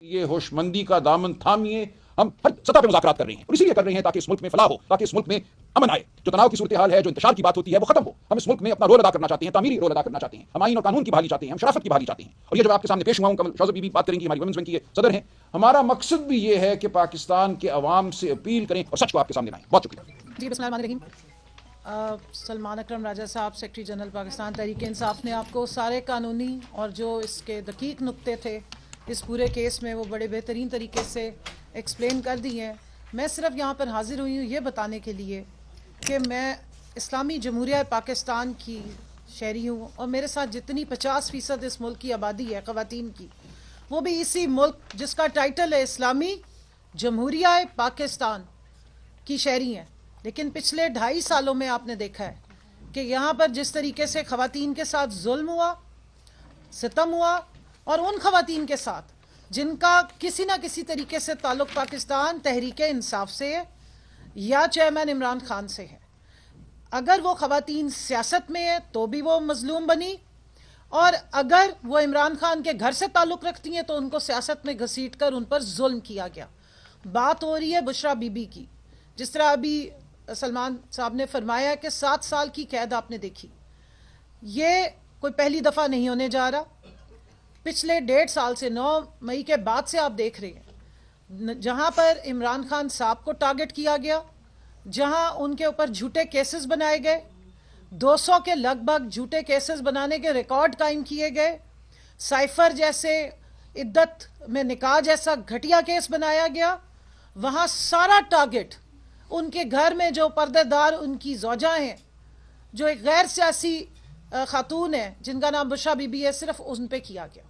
یہ ہوشمندی کا دامن تھامیے. ہم ہر سطح پہ مذاکرات کر رہے ہیں اور اسی لیے کر رہے ہیں تاکہ اس ملک میں فلاح ہو, تاکہ اس ملک میں امن آئے. جو تناؤ کی صورتحال ہے, جو انتشار کی بات ہوتی ہے, وہ ختم ہو. ہم اس ملک میں اپنا رول ادا کرنا چاہتے ہیں, تعمیری رول ادا کرنا چاہتے ہیں. ہم آئین اور قانون کی بحالی چاہتے ہیں, ہم شرافت کی بحالی چاہتے ہیں. اور یہ جو آپ کے سامنے پیش ہوا ہوں, کمل شوذ بی بی بات کریں گی, ہماری ویمنز ونگ کی صدر ہیں. ہمارا مقصد بھی یہ ہے کہ پاکستان کے عوام سے اپیل کریں اور سچ کو آپ کے سامنے لائیں. بہت شکریہ. جی بسم اللہ الرحمن الرحیم. سلمان اکرم راجہ صاحب, سیکرٹری جنرل پاکستان تحریک انصاف نے آپ کو سارے قانونی اور جو اس کے دقیق نقطے تھے اس پورے کیس میں وہ بڑے بہترین طریقے سے ایکسپلین کر دی ہیں. میں صرف یہاں پر حاضر ہوئی ہوں یہ بتانے کے لیے کہ میں اسلامی جمہوریہ پاکستان کی شہری ہوں اور میرے ساتھ جتنی 50% اس ملک کی آبادی ہے خواتین کی, وہ بھی اسی ملک جس کا ٹائٹل ہے اسلامی جمہوریہ پاکستان کی شہری ہیں. لیکن پچھلے 2.5 سالوں میں آپ نے دیکھا ہے کہ یہاں پر جس طریقے سے خواتین کے ساتھ ظلم ہوا, ستم ہوا, اور ان خواتین کے ساتھ جن کا کسی نہ کسی طریقے سے تعلق پاکستان تحریک انصاف سے ہے یا چیئرمین عمران خان سے ہے, اگر وہ خواتین سیاست میں ہے تو بھی وہ مظلوم بنی, اور اگر وہ عمران خان کے گھر سے تعلق رکھتی ہیں تو ان کو سیاست میں گھسیٹ کر ان پر ظلم کیا گیا. بات ہو رہی ہے بشرا بی بی کی. جس طرح ابھی سلمان صاحب نے فرمایا کہ 7 سال کی قید آپ نے دیکھی, یہ کوئی پہلی دفعہ نہیں ہونے جا رہا. پچھلے 1.5 سال سے 9 مئی کے بعد سے آپ دیکھ رہے ہیں جہاں پر عمران خان صاحب کو ٹارگٹ کیا گیا, جہاں ان کے اوپر جھوٹے کیسز بنائے گئے, 200 کے لگ بھگ جھوٹے کیسز بنانے کے ریکارڈ قائم کیے گئے, سائفر جیسے, عدت میں نکاح جیسا گھٹیا کیس بنایا گیا. وہاں سارا ٹارگٹ ان کے گھر میں جو پردے دار ان کی زوجہ ہیں, جو ایک غیر سیاسی خاتون ہیں جن کا نام بشرا بی بی ہے, صرف ان پہ کیا گیا.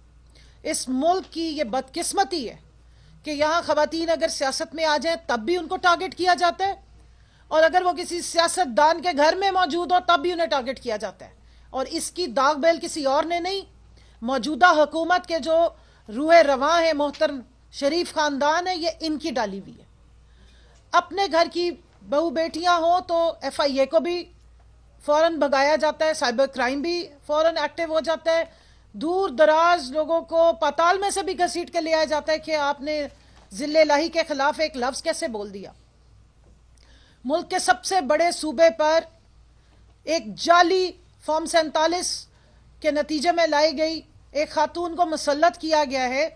اس ملک کی یہ بدقسمتی ہے کہ یہاں خواتین اگر سیاست میں آ جائیں تب بھی ان کو ٹارگٹ کیا جاتا ہے, اور اگر وہ کسی سیاست دان کے گھر میں موجود ہو تب بھی انہیں ٹارگٹ کیا جاتا ہے. اور اس کی داغ بیل کسی اور نے نہیں, موجودہ حکومت کے جو روح رواں ہیں, محترم شریف خاندان ہے, یہ ان کی ڈالی ہوئی ہے. اپنے گھر کی بہو بیٹیاں ہوں تو ایف آئی اے کو بھی فوراً بھگایا جاتا ہے, سائبر کرائم بھی فوراً ایکٹیو ہو جاتا ہے, دور دراز لوگوں کو پاتال میں سے بھی گھسیٹ کے لے آیا جاتا ہے کہ آپ نے ذل الہی کے خلاف ایک لفظ کیسے بول دیا. ملک کے سب سے بڑے صوبے پر ایک جعلی فارم 47 کے نتیجے میں لائی گئی ایک خاتون کو مسلط کیا گیا ہے.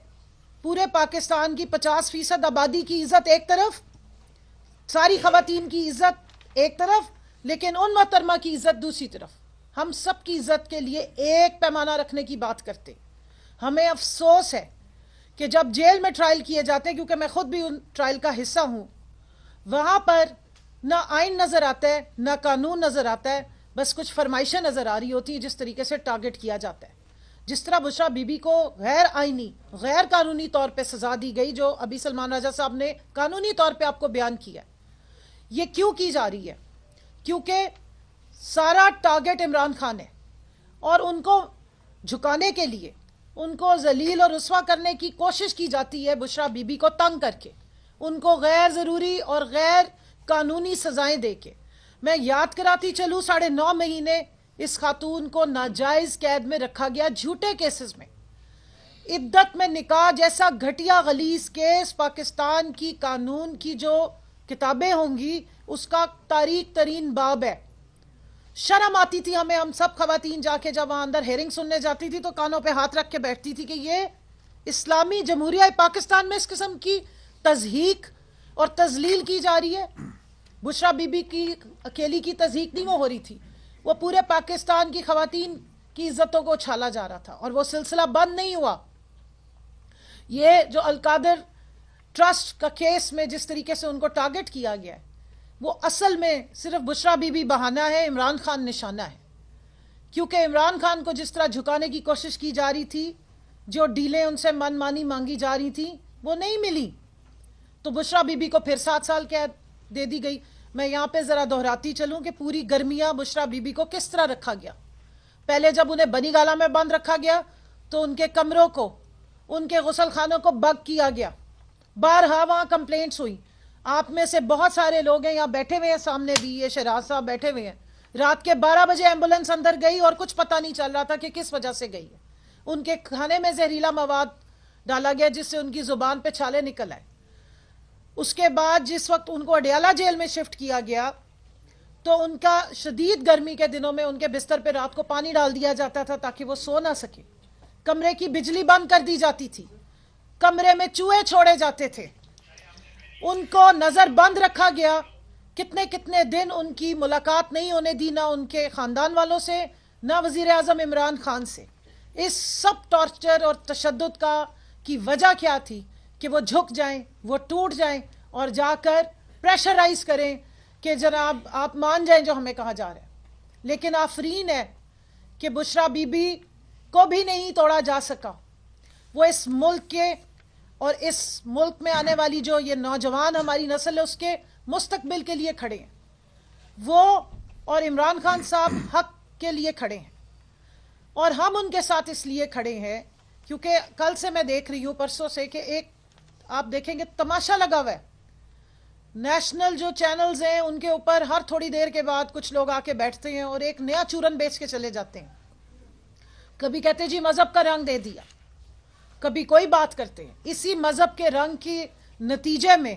پورے پاکستان کی 50% آبادی کی عزت ایک طرف, ساری خواتین کی عزت ایک طرف, لیکن ان محترمہ کی عزت دوسری طرف. ہم سب کی عزت کے لیے ایک پیمانہ رکھنے کی بات کرتے. ہمیں افسوس ہے کہ جب جیل میں ٹرائل کیے جاتے, کیونکہ میں خود بھی ان ٹرائل کا حصہ ہوں, وہاں پر نہ آئین نظر آتا ہے نہ قانون نظر آتا ہے, بس کچھ فرمائشیں نظر آ رہی ہوتی ہیں جس طریقے سے ٹارگٹ کیا جاتا ہے. جس طرح بشرا بی بی کو غیر آئینی غیر قانونی طور پہ سزا دی گئی, جو ابھی سلمان راجہ صاحب نے قانونی طور پہ آپ کو بیان کیا. یہ کیوں کی جا رہی ہے؟ کیونکہ سارا ٹارگٹ عمران خان ہے, اور ان کو جھکانے کے لیے, ان کو ذلیل اور رسوا کرنے کی کوشش کی جاتی ہے بشرا بی بی کو تنگ کر کے, ان کو غیر ضروری اور غیر قانونی سزائیں دے کے. میں یاد کراتی چلوں 9.5 مہینے اس خاتون کو ناجائز قید میں رکھا گیا جھوٹے کیسز میں. عدت میں نکاح جیسا گھٹیا غلیظ کیس پاکستان کی قانون کی جو کتابیں ہوں گی اس کا تاریخ ترین باب ہے. شرم آتی تھی ہمیں, ہم سب خواتین جا کے جب وہاں اندر ہیئرنگ سننے جاتی تھی تو کانوں پہ ہاتھ رکھ کے بیٹھتی تھی کہ یہ اسلامی جمہوریہ پاکستان میں اس قسم کی تضحیک اور تذلیل کی جا رہی ہے. بشرا بی بی کی اکیلی کی تضحیک نہیں وہ ہو رہی تھی, وہ پورے پاکستان کی خواتین کی عزتوں کو چھالا جا رہا تھا, اور وہ سلسلہ بند نہیں ہوا. یہ جو القادر ٹرسٹ کا کیس میں جس طریقے سے ان کو ٹارگٹ کیا گیا ہے, وہ اصل میں صرف بشرا بی بی بہانہ ہے, عمران خان نشانہ ہے. کیونکہ عمران خان کو جس طرح جھکانے کی کوشش کی جا رہی تھی, جو ڈیلیں ان سے من مانی مانگی جا رہی تھیں وہ نہیں ملی, تو بشرا بی بی کو پھر 7 سال قید دے دی گئی. میں یہاں پہ ذرا دہراتی چلوں کہ پوری گرمیاں بشرا بی بی کو کس طرح رکھا گیا. پہلے جب انہیں بنی گالا میں بند رکھا گیا تو ان کے کمروں کو, ان کے غسل خانوں کو بگ کیا گیا, بارہا وہاں کمپلینٹس ہوئی. آپ میں سے بہت سارے لوگ ہیں یہاں بیٹھے ہوئے ہیں, سامنے بھی یہ شہراز صاحب بیٹھے ہوئے ہیں, رات کے 12 بجے ایمبولینس اندر گئی اور کچھ پتہ نہیں چل رہا تھا کہ کس وجہ سے گئی ہے. ان کے کھانے میں زہریلا مواد ڈالا گیا جس سے ان کی زبان پہ چھالے نکل آئے. اس کے بعد جس وقت ان کو اڈیالہ جیل میں شفٹ کیا گیا تو ان کا شدید گرمی کے دنوں میں ان کے بستر پہ رات کو پانی ڈال دیا جاتا تھا تاکہ وہ سو نہ سکے. کمرے کی بجلی بند کر دی جاتی تھی, کمرے میں چوہے چھوڑے جاتے تھے, ان کو نظر بند رکھا گیا. کتنے کتنے دن ان کی ملاقات نہیں ہونے دی, نہ ان کے خاندان والوں سے, نہ وزیر اعظم عمران خان سے. اس سب ٹارچر اور تشدد کی وجہ کیا تھی کہ وہ جھک جائیں, وہ ٹوٹ جائیں اور جا کر پریشرائز کریں کہ جناب آپ مان جائیں جو ہمیں کہا جا رہا ہے. لیکن آفرین ہے کہ بشرا بی بی کو بھی نہیں توڑا جا سکا. وہ اس ملک کے اور اس ملک میں آنے والی جو یہ نوجوان ہماری نسل ہے اس کے مستقبل کے لیے کھڑے ہیں. وہ اور عمران خان صاحب حق کے لیے کھڑے ہیں, اور ہم ان کے ساتھ اس لیے کھڑے ہیں کیونکہ کل سے میں دیکھ رہی ہوں, پرسوں سے, کہ ایک آپ دیکھیں گے تماشا لگا ہوا ہے. نیشنل جو چینلز ہیں ان کے اوپر ہر تھوڑی دیر کے بعد کچھ لوگ آ کے بیٹھتے ہیں اور ایک نیا چورن بیچ کے چلے جاتے ہیں. کبھی کہتے ہیں جی مذہب کا رنگ دے دیا, کبھی کوئی بات کرتے ہیں. اسی مذہب کے رنگ کی نتیجے میں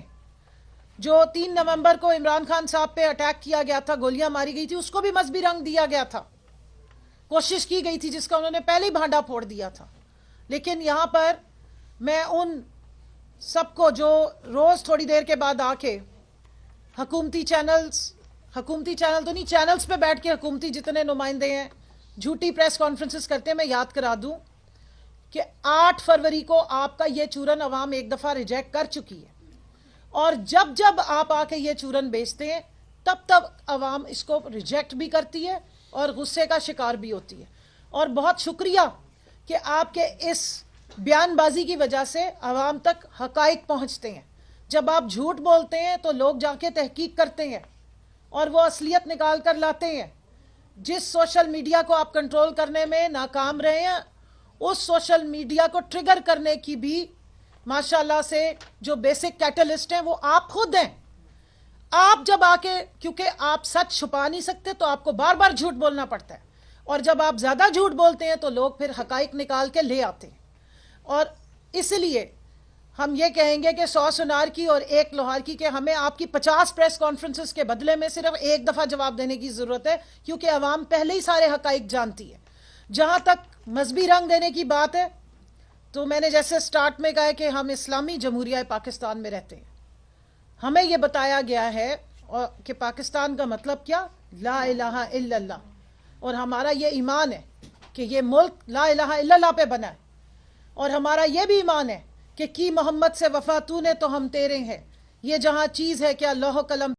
جو 3 نومبر کو عمران خان صاحب پہ اٹیک کیا گیا تھا, گولیاں ماری گئی تھی, اس کو بھی مذہبی رنگ دیا گیا تھا. کوشش کی گئی تھی جس کا انہوں نے پہلے ہی بھانڈا پھوڑ دیا تھا. لیکن یہاں پر میں ان سب کو جو روز تھوڑی دیر کے بعد آ کے حکومتی چینل تو نہیں, چینلز پہ بیٹھ کے حکومتی جتنے نمائندے ہیں جھوٹی پریس کانفرنسز کرتے ہیں, میں یاد کرا دوں کہ 8 فروری کو آپ کا یہ چورن عوام ایک دفعہ ریجیکٹ کر چکی ہے, اور جب جب آپ آ کے یہ چورن بیچتے ہیں تب تب عوام اس کو ریجیکٹ بھی کرتی ہے اور غصے کا شکار بھی ہوتی ہے. اور بہت شکریہ کہ آپ کے اس بیان بازی کی وجہ سے عوام تک حقائق پہنچتے ہیں. جب آپ جھوٹ بولتے ہیں تو لوگ جا کے تحقیق کرتے ہیں اور وہ اصلیت نکال کر لاتے ہیں. جس سوشل میڈیا کو آپ کنٹرول کرنے میں ناکام رہے ہیں, اس سوشل میڈیا کو ٹریگر کرنے کی بھی ماشاءاللہ سے جو بیسک کیٹلسٹ ہیں وہ آپ خود ہیں. آپ جب آ کے, کیونکہ آپ سچ چھپا نہیں سکتے تو آپ کو بار بار جھوٹ بولنا پڑتا ہے, اور جب آپ زیادہ جھوٹ بولتے ہیں تو لوگ پھر حقائق نکال کے لے آتے ہیں. اور اس لیے ہم یہ کہیں گے کہ 100 سونار کی اور 1 لوہار کی, کہ ہمیں آپ کی 50 پریس کانفرنسز کے بدلے میں صرف ایک دفعہ جواب دینے کی ضرورت ہے, کیونکہ عوام پہلے ہی سارے حقائق جانتی ہے. جہاں تک مذہبی رنگ دینے کی بات ہے تو میں نے جیسے سٹارٹ میں کہا ہے کہ ہم اسلامی جمہوریہ پاکستان میں رہتے ہیں. ہمیں یہ بتایا گیا ہے کہ پاکستان کا مطلب کیا, لا الہ الا اللہ, اور ہمارا یہ ایمان ہے کہ یہ ملک لا الہ الا اللہ پہ بنا ہے. اور ہمارا یہ بھی ایمان ہے کہ کی محمد سے وفا تو نے تو ہم تیرے ہیں, یہ جہاں چیز ہے کیا لوح و قلم